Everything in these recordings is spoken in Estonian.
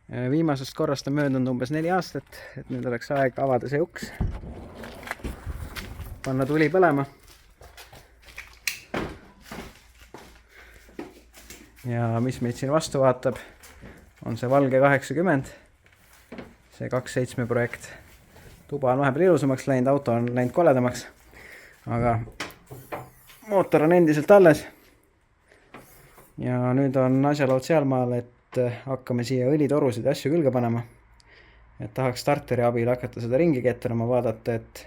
Viimasest korrast on möödunud umbes 4 aastat, et nüüd oleks aeg avada see uks. Panna tuli põlema. Ja mis meid siin vastu vaatab, on see valge 80. See 2.7 projekt. Tuba on vahepeal ilusamaks läinud, auto on läinud koledamaks. Aga mootor on endiselt alles. Ja nüüd on asjalood sealmaal, et hakkame siia õlitorusid ja asju külge panema. Et tahaks starteri abil hakata seda ringi ketterama, vaadata, et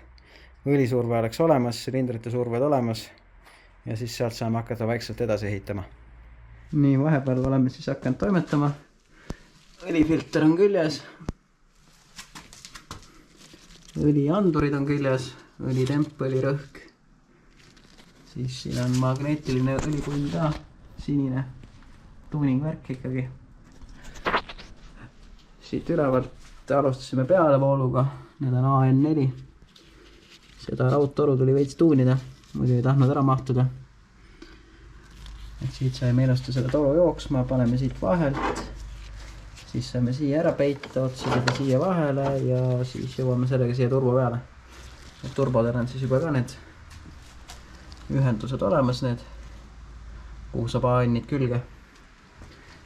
õlisurve oleks olemas, silindrite surved olemas ja siis sealt saame hakata vaikselt edasi ehitama. Nii, vahepeal oleme siis hakanud toimetama. Õlifilter on küljes. Õliandurid on küljes, õlitemp, õlirõhk. Siis siin on magneetiline õlipunn ka, sinine tuuningvärk ikkagi. Siit ülevalt alustasime pealevooluga, need on AN4. Seda raudtoru tuli veits tuunida, muidu ei tahtnud ära mahtuda. Et siit sai meenusta selle toru jooksma, paneme siit vahelt. Siis saame siia ära peita, otsidega siia vahele ja siis jõuame sellega siia turbo peale. Turbodel on siis juba ka need ühendused olemas, need, kuhu saab AN-id külge.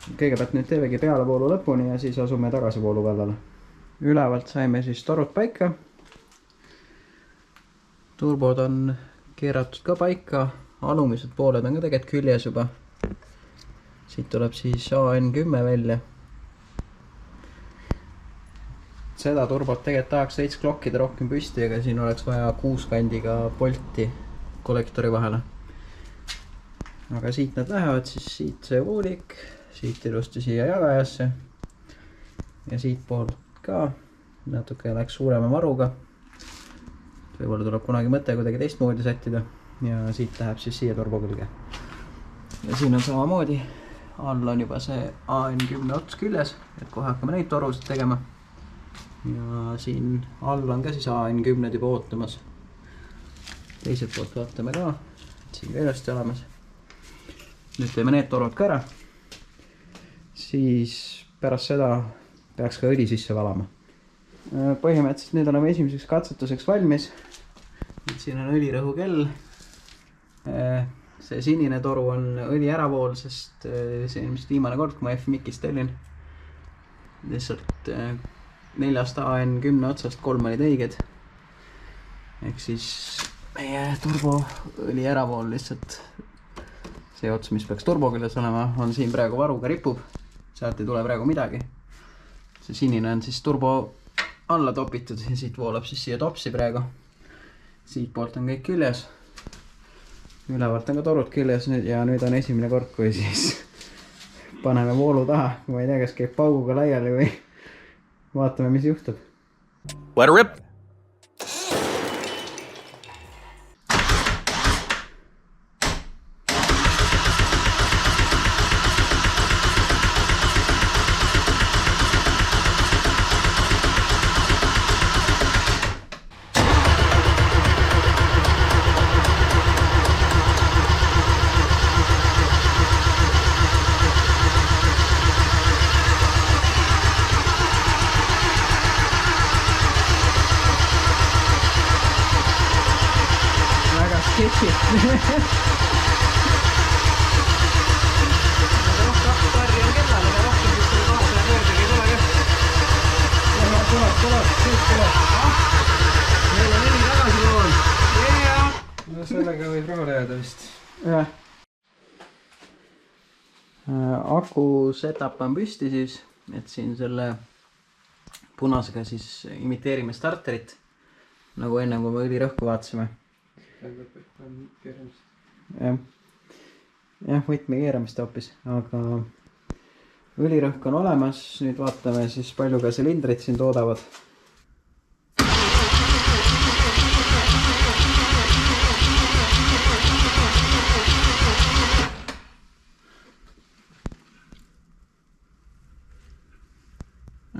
Kõigepealt nüüd teemegi pealevoolu lõpuni ja siis asume tagasivoolu kallale. Ülevalt saime siis torud paika. Turbod on keeratud ka paika, alumised pooled on ka tegelikult küljes juba. Siit tuleb siis AN10 välja. Seda turbot tegelikult tahaks veits klokkida rohkem püsti, aga siin oleks vaja 6 kandiga polti kollektori vahele. Aga siit nad lähevad, siis siit see voolik, siit ilusti siia jagajasse ja siit poolt ka natuke läks suurema varuga. Võib-olla tuleb kunagi mõte kuidagi teistmoodi sättida ja siit läheb siis siia turbo külge. Ja siin on samamoodi, all on juba see AN10 ots küljes, et kohe hakkame neid torusid tegema. Ja siin all on ka siis AN10 juba ootamas. Teiselt poolt vaatame ka, et siin ka ilusti olemas. Nüüd teeme need torud ka ära. Siis pärast seda peaks ka õli sisse valama. Põhimõtteliselt nüüd oleme esimeseks katsetuseks valmis. Siin on õlirõhu kell. See sinine toru on õli äravool, sest see on vist viimane kord, kui ma F-Mikist tellin. Lihtsalt 4 AN10 otsast 3 olid õiged. Ehk siis meie turbo õli äravool lihtsalt see ots, mis peaks turbo küljes olema, on siin praegu varuga ripub. Sealt ei tule praegu midagi. See sinine on siis turbo alla topitud ja siit voolab siis siia topsi praegu. Siit poolt on kõik küljes. Ülevalt on ka torud küljes ja nüüd on esimene kord, kui siis paneme voolu taha. Ma ei tea, kas käib pauguga laiali või vaatame, mis juhtub. Let her rip! Sketši. Karri on kellal, aga rohkem kus selle kahtele pöördagi ei tule ka. Tuleb. Meil on õli tagasi pool. No sellega võib rahule jääda vist. Jah. Aku setup on püsti siis, et siin selle punasega siis imiteerime starterit, nagu enne kui me õlirõhku vaatasime. Jah, võtme keeramist hoopis, aga õlirõhk on olemas. Nüüd vaatame siis, palju ka silindrid siin toodavad.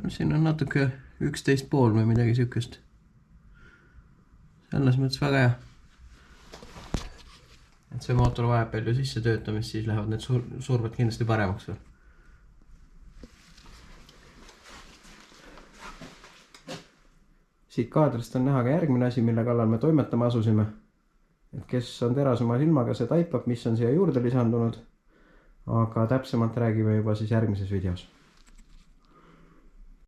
Siin on natuke 11,5 või midagi sihukest. Selles mõttes väga hea. Et see mootor vajab palju sisse töötamist, siis lähevad need surved kindlasti paremaks veel. siit kaadrist on näha ka järgmine asi, mille kallal me toimetama asusime. Et kes on terasema silmaga, see taipab, mis on siia juurde lisandunud. Aga täpsemalt räägime juba siis järgmises videos.